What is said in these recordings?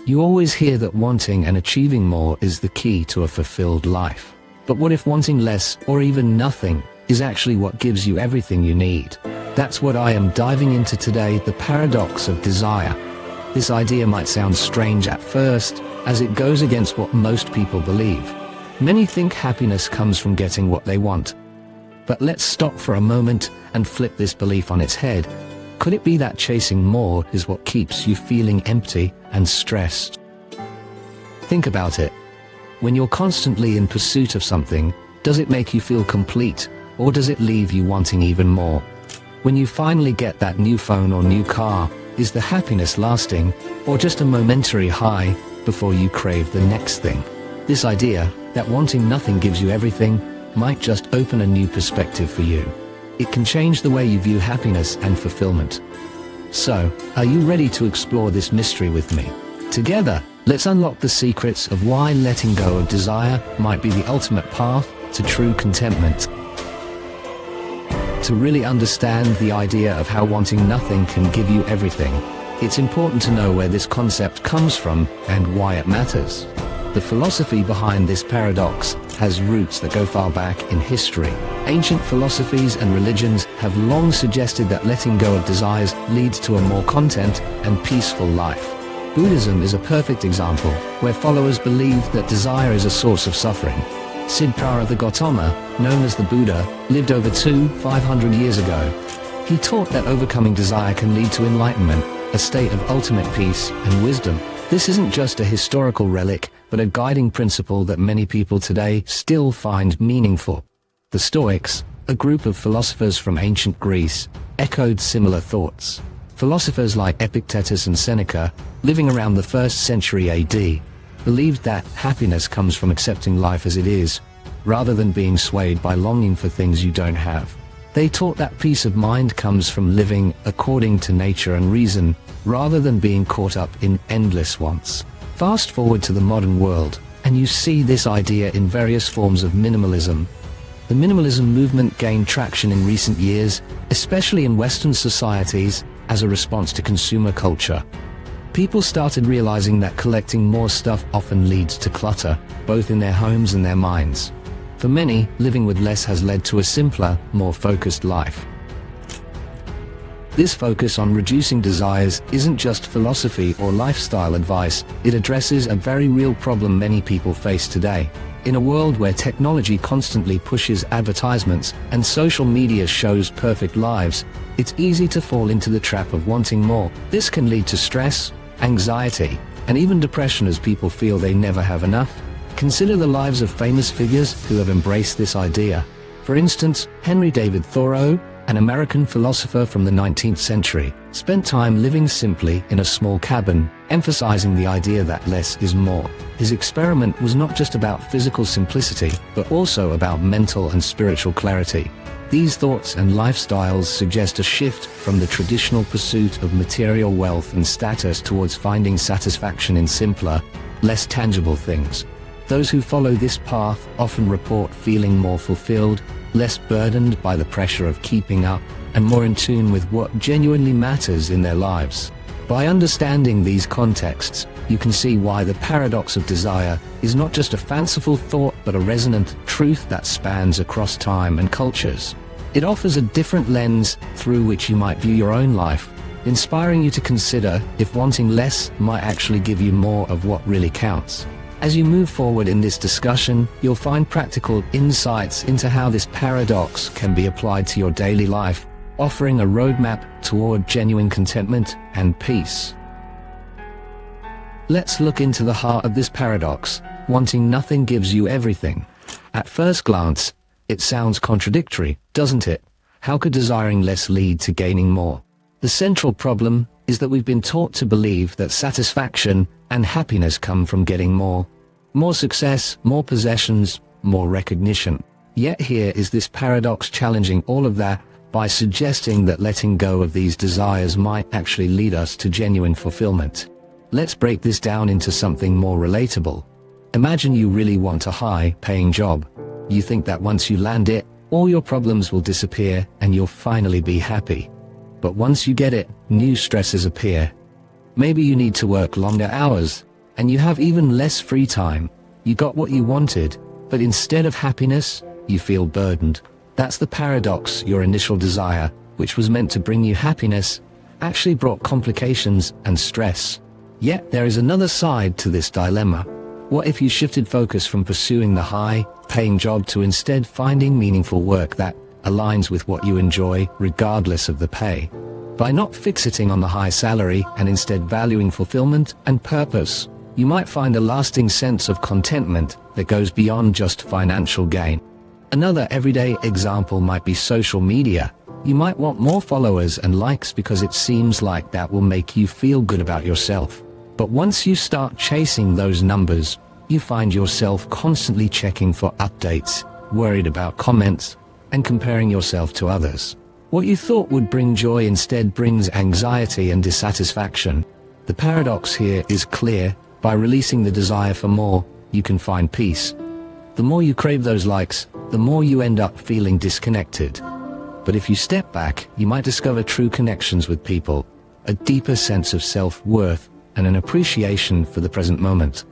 You always hear that wanting and achieving more is the key to a fulfilled life. But what if wanting less or even nothing is actually what gives you everything you need? That's what I am diving into today, the paradox of desire. This idea might sound strange at first, as it goes against what most people believe. Many think happiness comes from getting what they want. But let's stop for a moment and flip this belief on its head. Could it be that chasing more is what keeps you feeling empty and stressed? Think about it. When you're constantly in pursuit of something, does it make you feel complete, or does it leave you wanting even more? When you finally get that new phone or new car, is the happiness lasting, or just a momentary high before you crave the next thing? This idea that wanting nothing gives you everything might just open a new perspective for you. It can change the way you view happiness and fulfillment. So, are you ready to explore this mystery with me? Together, let's unlock the secrets of why letting go of desire might be the ultimate path to true contentment. To really understand the idea of how wanting nothing can give you everything, it's important to know where this concept comes from and why it matters. The philosophy behind this paradox has roots that go far back in history. Ancient philosophies and religions have long suggested that letting go of desires leads to a more content and peaceful life. Buddhism is a perfect example, where followers believe that desire is a source of suffering. Siddhartha Gautama, known as the Buddha, lived over 500 years ago. He taught that overcoming desire can lead to enlightenment, a state of ultimate peace and wisdom. This isn't just a historical relic, but a guiding principle that many people today still find meaningful. The Stoics, a group of philosophers from ancient Greece, echoed similar thoughts. Philosophers like Epictetus and Seneca, living around the 1st century AD, believed that happiness comes from accepting life as it is, rather than being swayed by longing for things you don't have. They taught that peace of mind comes from living according to nature and reason, rather than being caught up in endless wants. Fast forward to the modern world, and you see this idea in various forms of minimalism. The minimalism movement gained traction in recent years, especially in Western societies, as a response to consumer culture. People started realizing that collecting more stuff often leads to clutter, both in their homes and their minds. For many, living with less has led to a simpler, more focused life. This focus on reducing desires isn't just philosophy or lifestyle advice, it addresses a very real problem many people face today. In a world where technology constantly pushes advertisements and social media shows perfect lives, it's easy to fall into the trap of wanting more. This can lead to stress, anxiety, and even depression as people feel they never have enough. Consider the lives of famous figures who have embraced this idea. For instance, Henry David Thoreau, an American philosopher from the 19th century, spent time living simply in a small cabin, emphasizing the idea that less is more. His experiment was not just about physical simplicity, but also about mental and spiritual clarity. These thoughts and lifestyles suggest a shift from the traditional pursuit of material wealth and status towards finding satisfaction in simpler, less tangible things. Those who follow this path often report feeling more fulfilled, less burdened by the pressure of keeping up, and more in tune with what genuinely matters in their lives. By understanding these contexts, you can see why the paradox of desire is not just a fanciful thought but a resonant truth that spans across time and cultures. It offers a different lens through which you might view your own life, inspiring you to consider if wanting less might actually give you more of what really counts. As you move forward in this discussion, you'll find practical insights into how this paradox can be applied to your daily life, offering a roadmap toward genuine contentment and peace. Let's look into the heart of this paradox. Wanting nothing gives you everything. At first glance, it sounds contradictory, doesn't it? How could desiring less lead to gaining more? The central problem is that we've been taught to believe that satisfaction and happiness come from getting more. More success, more possessions, more recognition. Yet here is this paradox challenging all of that by suggesting that letting go of these desires might actually lead us to genuine fulfillment. Let's break this down into something more relatable. Imagine you really want a high-paying job. You think that once you land it, all your problems will disappear and you'll finally be happy. But once you get it, new stresses appear. Maybe you need to work longer hours, and you have even less free time. You got what you wanted, but instead of happiness, you feel burdened. That's the paradox. Your initial desire, which was meant to bring you happiness, actually brought complications and stress. Yet there is another side to this dilemma. What if you shifted focus from pursuing the high-paying job to instead finding meaningful work that aligns with what you enjoy, regardless of the pay? By not fixating on the high salary and instead valuing fulfillment and purpose, you might find a lasting sense of contentment that goes beyond just financial gain. Another everyday example might be social media. You might want more followers and likes because it seems like that will make you feel good about yourself. But once you start chasing those numbers, you find yourself constantly checking for updates, worried about comments, and comparing yourself to others. What you thought would bring joy instead brings anxiety and dissatisfaction. The paradox here is clear. By releasing the desire for more, you can find peace. The more you crave those likes, the more you end up feeling disconnected. But if you step back, you might discover true connections with people, a deeper sense of self-worth, and an appreciation for the present moment.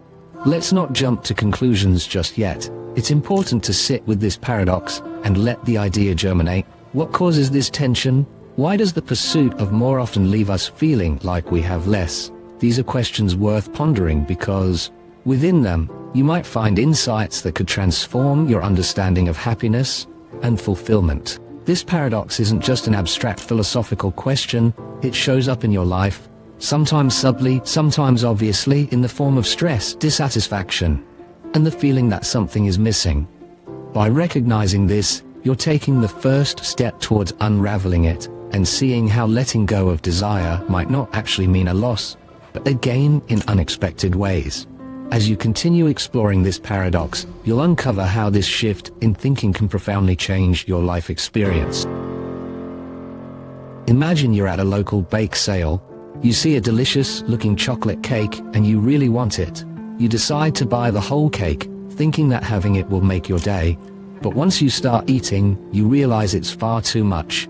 Let's not jump to conclusions just yet. It's important to sit with this paradox and let the idea germinate. What causes this tension? Why does the pursuit of more often leave us feeling like we have less? These are questions worth pondering because within them, you might find insights that could transform your understanding of happiness and fulfillment. This paradox isn't just an abstract philosophical question, it shows up in your life, sometimes subtly, sometimes obviously, in the form of stress, dissatisfaction, and the feeling that something is missing. By recognizing this, you're taking the first step towards unraveling it and seeing how letting go of desire might not actually mean a loss, but a gain in unexpected ways. As you continue exploring this paradox, you'll uncover how this shift in thinking can profoundly change your life experience. Imagine you're at a local bake sale. You see a delicious-looking chocolate cake and you really want it. You decide to buy the whole cake, thinking that having it will make your day. But once you start eating, you realize it's far too much.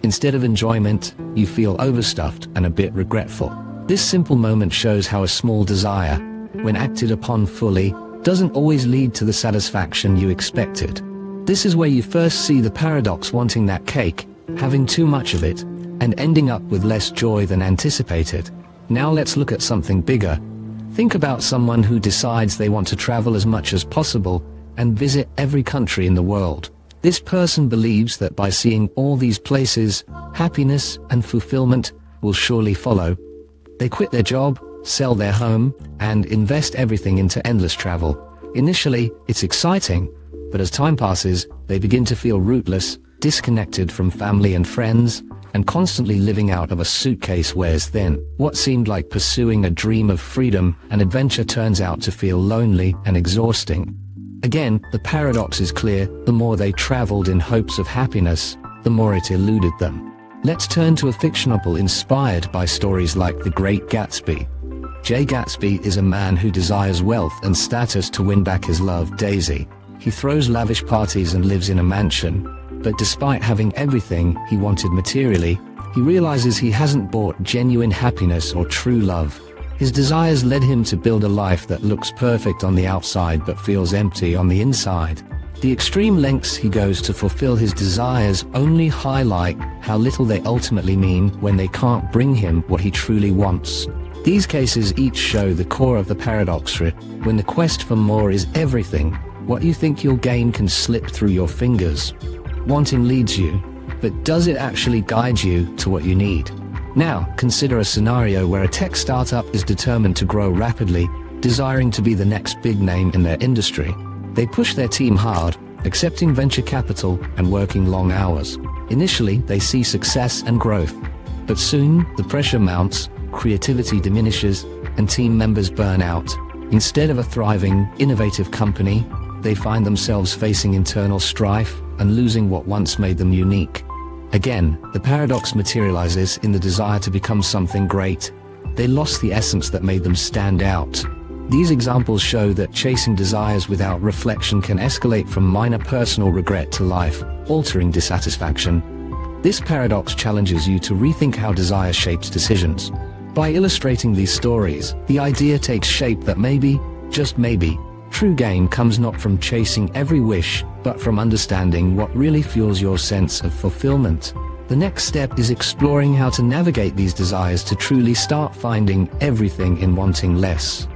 Instead of enjoyment, you feel overstuffed and a bit regretful. This simple moment shows how a small desire, when acted upon fully, doesn't always lead to the satisfaction you expected. This is where you first see the paradox: wanting that cake, having too much of it, and ending up with less joy than anticipated. Now let's look at something bigger. Think about someone who decides they want to travel as much as possible and visit every country in the world. This person believes that by seeing all these places, happiness and fulfillment will surely follow. They quit their job, sell their home, and invest everything into endless travel. Initially, it's exciting, but as time passes, they begin to feel rootless, disconnected from family and friends, and constantly living out of a suitcase wears thin. What seemed like pursuing a dream of freedom and adventure turns out to feel lonely and exhausting. Again, the paradox is clear: the more they traveled in hopes of happiness, the more it eluded them. Let's turn to a fiction novel inspired by stories like The Great Gatsby. Jay Gatsby is a man who desires wealth and status to win back his love, Daisy. He throws lavish parties and lives in a mansion, but despite having everything he wanted materially, he realizes he hasn't bought genuine happiness or true love. His desires led him to build a life that looks perfect on the outside but feels empty on the inside. The extreme lengths he goes to fulfill his desires only highlight how little they ultimately mean when they can't bring him what he truly wants. These cases each show the core of the paradox. When the quest for more is everything, what you think you'll gain can slip through your fingers. Wanting leads you, but does it actually guide you to what you need? Now, consider a scenario where a tech startup is determined to grow rapidly, desiring to be the next big name in their industry. They push their team hard, accepting venture capital and working long hours. Initially, they see success and growth, but soon the pressure mounts, creativity diminishes, and team members burn out. Instead of a thriving, innovative company, they find themselves facing internal strife and losing what once made them unique. Again, the paradox materializes in the desire to become something great. They lost the essence that made them stand out. These examples show that chasing desires without reflection can escalate from minor personal regret to life-altering dissatisfaction. This paradox challenges you to rethink how desire shapes decisions. By illustrating these stories, the idea takes shape that maybe, just maybe, true gain comes not from chasing every wish, but from understanding what really fuels your sense of fulfillment. The next step is exploring how to navigate these desires to truly start finding everything in wanting less.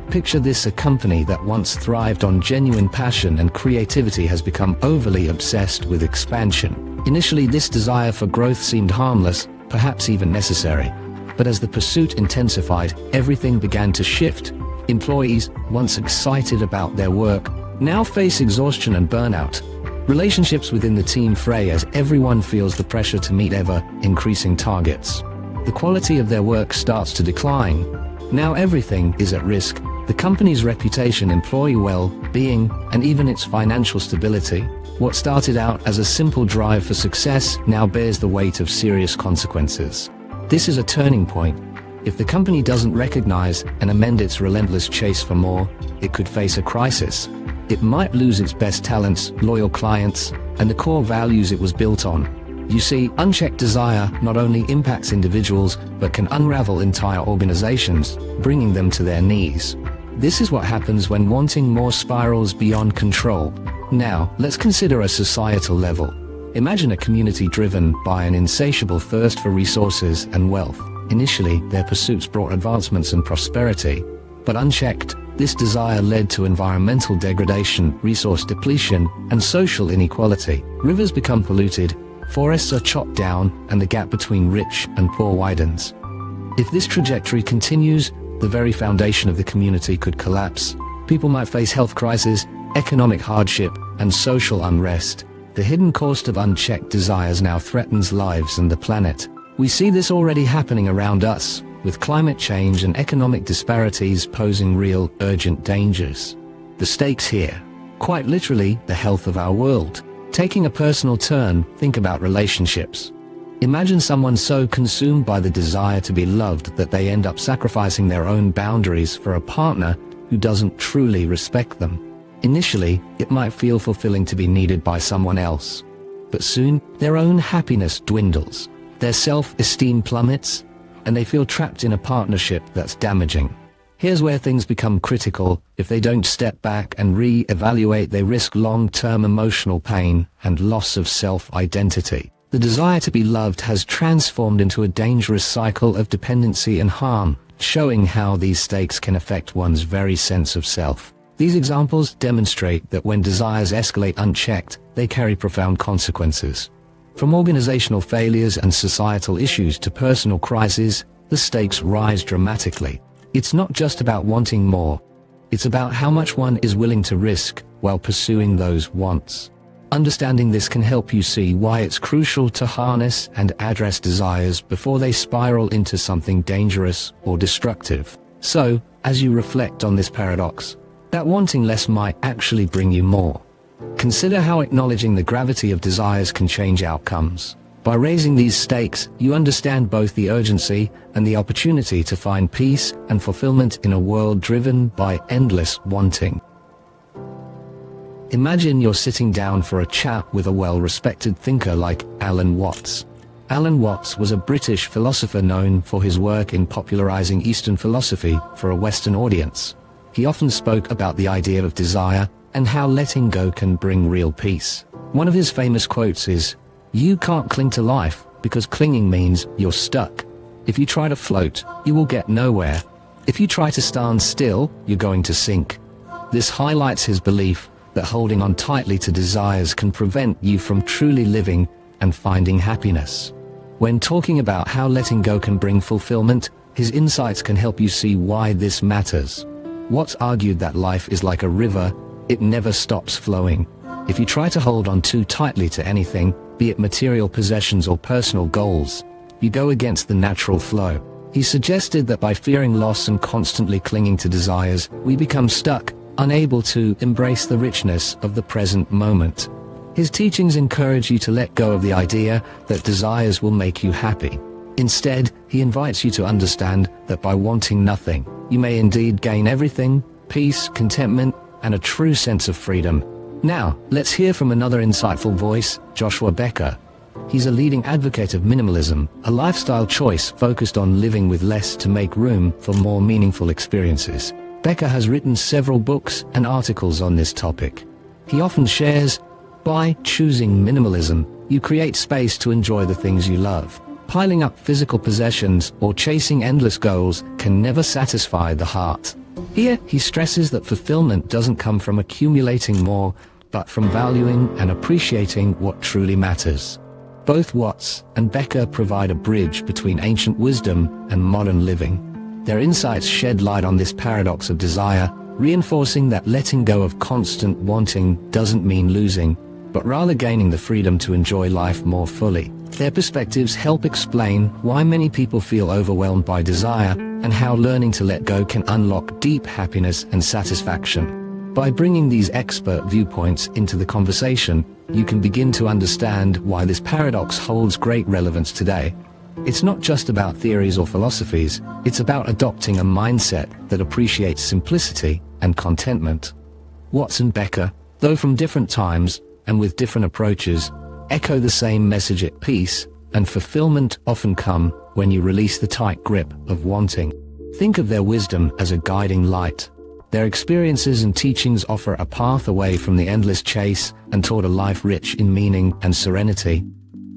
Picture this: a company that once thrived on genuine passion and creativity has become overly obsessed with expansion. Initially, this desire for growth seemed harmless, perhaps even necessary. But as the pursuit intensified, everything began to shift. Employees, once excited about their work, now face exhaustion and burnout. Relationships within the team fray as everyone feels the pressure to meet ever-increasing targets. The quality of their work starts to decline. Now everything is at risk: the company's reputation, employee well-being, and even its financial stability. What started out as a simple drive for success now bears the weight of serious consequences. This is a turning point. If the company doesn't recognize and amend its relentless chase for more, it could face a crisis. It might lose its best talents, loyal clients, and the core values it was built on. You see, unchecked desire not only impacts individuals, but can unravel entire organizations, bringing them to their knees. This is what happens when wanting more spirals beyond control. Now, let's consider a societal level. Imagine a community driven by an insatiable thirst for resources and wealth. Initially, their pursuits brought advancements and prosperity, but unchecked, this desire led to environmental degradation, resource depletion, and social inequality. Rivers become polluted, forests are chopped down, and the gap between rich and poor widens. If this trajectory continues, the very foundation of the community could collapse. People might face health crises, economic hardship, and social unrest. The hidden cost of unchecked desires now threatens lives and the planet. We see this already happening around us, with climate change and economic disparities posing real, urgent dangers. The stakes here, quite literally, the health of our world. Taking a personal turn, think about relationships. Imagine someone so consumed by the desire to be loved that they end up sacrificing their own boundaries for a partner who doesn't truly respect them. Initially, it might feel fulfilling to be needed by someone else, but soon their own happiness dwindles, their self-esteem plummets, and they feel trapped in a partnership that's damaging. Here's where things become critical. If they don't step back and re-evaluate, they risk long-term emotional pain and loss of self-identity. The desire to be loved has transformed into a dangerous cycle of dependency and harm, showing how these stakes can affect one's very sense of self. These examples demonstrate that when desires escalate unchecked, they carry profound consequences. From organizational failures and societal issues to personal crises, the stakes rise dramatically. It's not just about wanting more. It's about how much one is willing to risk while pursuing those wants. Understanding this can help you see why it's crucial to harness and address desires before they spiral into something dangerous or destructive. So, as you reflect on this paradox, that wanting less might actually bring you more. Consider how acknowledging the gravity of desires can change outcomes. By raising these stakes, you understand both the urgency and the opportunity to find peace and fulfillment in a world driven by endless wanting. Imagine you're sitting down for a chat with a well-respected thinker like Alan Watts. Alan Watts was a British philosopher known for his work in popularizing Eastern philosophy for a Western audience. He often spoke about the idea of desire and how letting go can bring real peace. One of his famous quotes is, "You can't cling to life because clinging means you're stuck. If you try to float, you will get nowhere. If you try to stand still, you're going to sink." This highlights his belief that holding on tightly to desires can prevent you from truly living and finding happiness. When talking about how letting go can bring fulfillment, his insights can help you see why this matters. Watts argued that life is like a river, it never stops flowing. If you try to hold on too tightly to anything, be it material possessions or personal goals, you go against the natural flow. He suggested that by fearing loss and constantly clinging to desires, we become stuck, unable to embrace the richness of the present moment. His teachings encourage you to let go of the idea that desires will make you happy. Instead, he invites you to understand that by wanting nothing, you may indeed gain everything: peace, contentment, and a true sense of freedom. Now, let's hear from another insightful voice, Joshua Becker. He's a leading advocate of minimalism, a lifestyle choice focused on living with less to make room for more meaningful experiences. Becker has written several books and articles on this topic. He often shares, by choosing minimalism, you create space to enjoy the things you love. Piling up physical possessions or chasing endless goals can never satisfy the heart. Here, he stresses that fulfillment doesn't come from accumulating more, but from valuing and appreciating what truly matters. Both Watts and Becker provide a bridge between ancient wisdom and modern living. Their insights shed light on this paradox of desire, reinforcing that letting go of constant wanting doesn't mean losing, but rather gaining the freedom to enjoy life more fully. Their perspectives help explain why many people feel overwhelmed by desire and how learning to let go can unlock deep happiness and satisfaction. By bringing these expert viewpoints into the conversation, you can begin to understand why this paradox holds great relevance today. It's not just about theories or philosophies, it's about adopting a mindset that appreciates simplicity and contentment. Watts and Becker, though from different times and with different approaches, echo the same message: at peace and fulfillment often come when you release the tight grip of wanting. Think of their wisdom as a guiding light. Their experiences and teachings offer a path away from the endless chase and toward a life rich in meaning and serenity.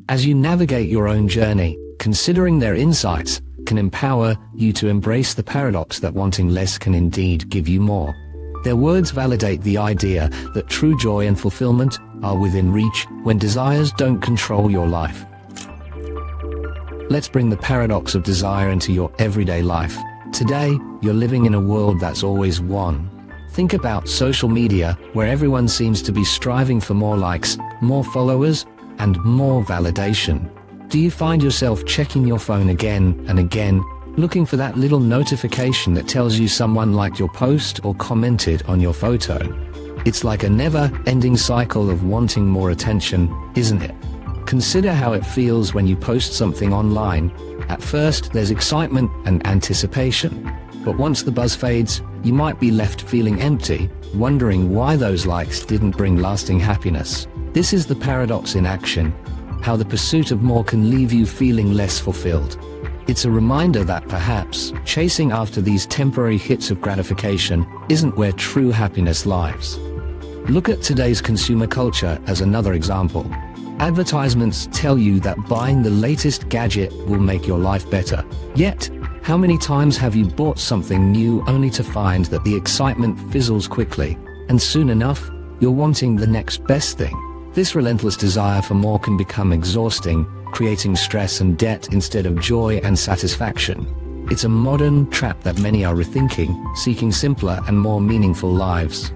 As you navigate your own journey, considering their insights can empower you to embrace the paradox that wanting less can indeed give you more. Their words validate the idea that true joy and fulfillment are within reach when desires don't control your life. Let's bring the paradox of desire into your everyday life. Today, you're living in a world that's always won. Think about social media, where everyone seems to be striving for more likes, more followers, and more validation. Do you find yourself checking your phone again and again, looking for that little notification that tells you someone liked your post or commented on your photo? It's like a never-ending cycle of wanting more attention, isn't it? Consider how it feels when you post something online. At first, there's excitement and anticipation. But once the buzz fades, you might be left feeling empty, wondering why those likes didn't bring lasting happiness. This is the paradox in action, how the pursuit of more can leave you feeling less fulfilled. It's a reminder that perhaps chasing after these temporary hits of gratification isn't where true happiness lies. Look at today's consumer culture as another example. Advertisements tell you that buying the latest gadget will make your life better. Yet, how many times have you bought something new only to find that the excitement fizzles quickly, and soon enough, you're wanting the next best thing? This relentless desire for more can become exhausting, creating stress and debt instead of joy and satisfaction. It's a modern trap that many are rethinking, seeking simpler and more meaningful lives.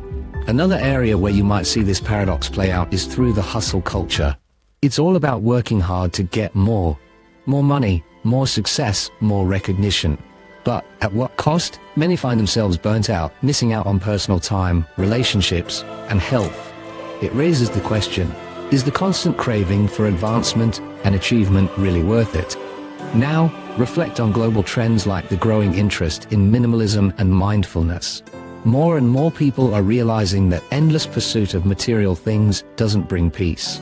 Another area where you might see this paradox play out is through the hustle culture. It's all about working hard to get more money, more success, more recognition. But at what cost? Many find themselves burnt out, missing out on personal time, relationships, and health. It raises the question, is the constant craving for advancement and achievement really worth it? Now, reflect on global trends like the growing interest in minimalism and mindfulness. More and more people are realizing that endless pursuit of material things doesn't bring peace.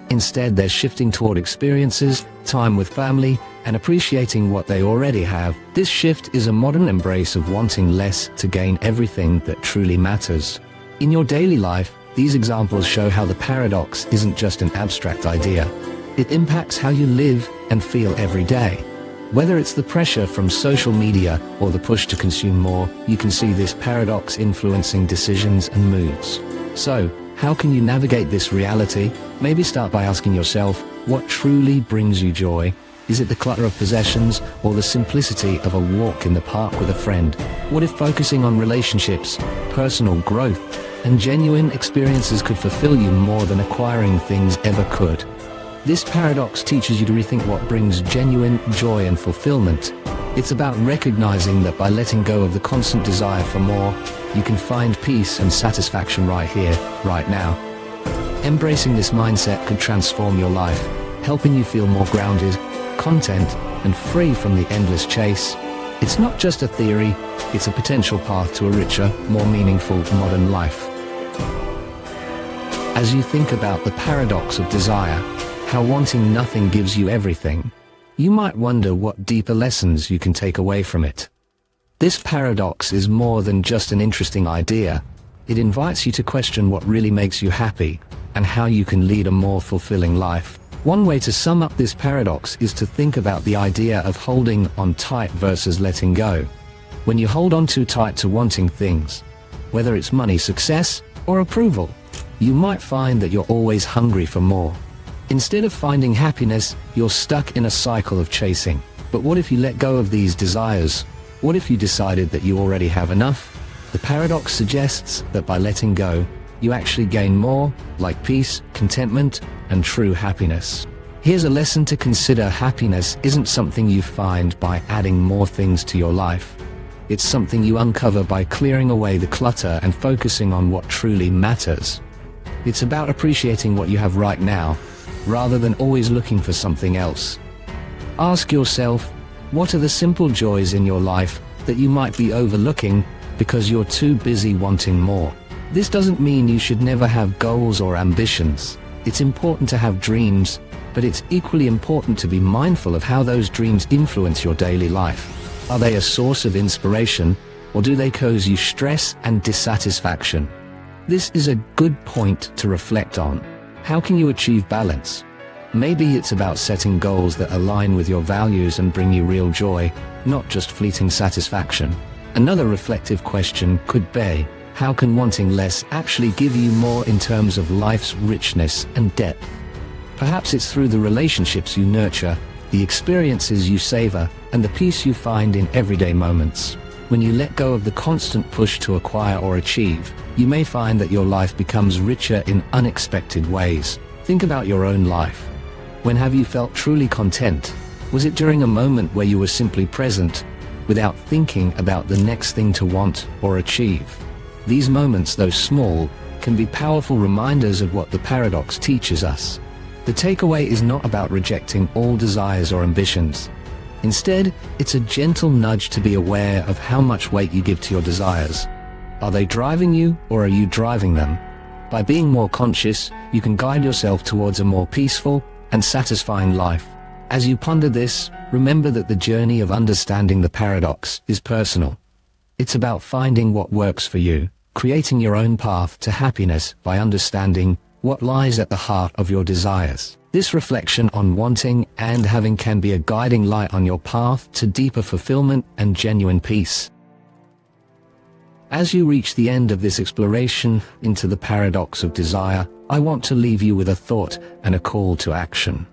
Instead, they're shifting toward experiences, time with family, and appreciating what they already have. This shift is a modern embrace of wanting less to gain everything that truly matters. In your daily life, these examples show how the paradox isn't just an abstract idea. It impacts how you live and feel every day. Whether it's the pressure from social media or the push to consume more, you can see this paradox influencing decisions and moods. So, how can you navigate this reality? Maybe start by asking yourself, what truly brings you joy? Is it the clutter of possessions or the simplicity of a walk in the park with a friend? What if focusing on relationships, personal growth, and genuine experiences could fulfill you more than acquiring things ever could? This paradox teaches you to rethink what brings genuine joy and fulfillment. It's about recognizing that by letting go of the constant desire for more, you can find peace and satisfaction right here, right now. Embracing this mindset could transform your life, helping you feel more grounded, content, and free from the endless chase. It's not just a theory, it's a potential path to a richer, more meaningful modern life. As you think about the paradox of desire, how wanting nothing gives you everything, you might wonder what deeper lessons you can take away from it. This paradox is more than just an interesting idea. It invites you to question what really makes you happy and how you can lead a more fulfilling life. One way to sum up this paradox is to think about the idea of holding on tight versus letting go. When you hold on too tight to wanting things, whether it's money, success, or approval, you might find that you're always hungry for more. Instead of finding happiness, you're stuck in a cycle of chasing. But what if you let go of these desires? What if you decided that you already have enough? The paradox suggests that by letting go, you actually gain more, like peace, contentment, and true happiness. Here's a lesson to consider. Happiness isn't something you find by adding more things to your life. It's something you uncover by clearing away the clutter and focusing on what truly matters. It's about appreciating what you have right now, rather than always looking for something else. Ask yourself, what are the simple joys in your life that you might be overlooking because you're too busy wanting more? This doesn't mean you should never have goals or ambitions. It's important to have dreams, but it's equally important to be mindful of how those dreams influence your daily life. Are they a source of inspiration, or do they cause you stress and dissatisfaction? This is a good point to reflect on. How can you achieve balance? Maybe it's about setting goals that align with your values and bring you real joy, not just fleeting satisfaction. Another reflective question could be, how can wanting less actually give you more in terms of life's richness and depth? Perhaps it's through the relationships you nurture, the experiences you savor, and the peace you find in everyday moments. When you let go of the constant push to acquire or achieve, you may find that your life becomes richer in unexpected ways. Think about your own life. When have you felt truly content? Was it during a moment where you were simply present, without thinking about the next thing to want or achieve? These moments, though small, can be powerful reminders of what the paradox teaches us. The takeaway is not about rejecting all desires or ambitions. Instead, it's a gentle nudge to be aware of how much weight you give to your desires. Are they driving you, or are you driving them? By being more conscious, you can guide yourself towards a more peaceful and satisfying life. As you ponder this, remember that the journey of understanding the paradox is personal. It's about finding what works for you, creating your own path to happiness by understanding what lies at the heart of your desires. This reflection on wanting and having can be a guiding light on your path to deeper fulfillment and genuine peace. As you reach the end of this exploration into the paradox of desire, I want to leave you with a thought and a call to action.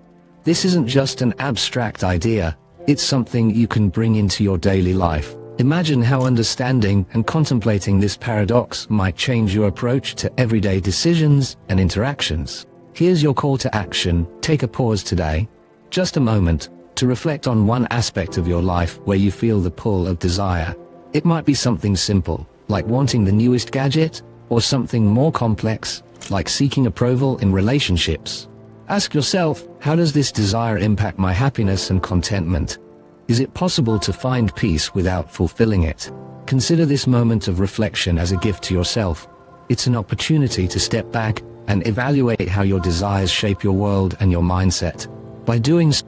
This isn't just an abstract idea, it's something you can bring into your daily life. Imagine how understanding and contemplating this paradox might change your approach to everyday decisions and interactions. Here's your call to action. Take a pause today, just a moment, to reflect on one aspect of your life where you feel the pull of desire. It might be something simple, like wanting the newest gadget, or something more complex, like seeking approval in relationships. Ask yourself, how does this desire impact my happiness and contentment? Is it possible to find peace without fulfilling it? Consider this moment of reflection as a gift to yourself. It's an opportunity to step back and evaluate how your desires shape your world and your mindset. By doing so,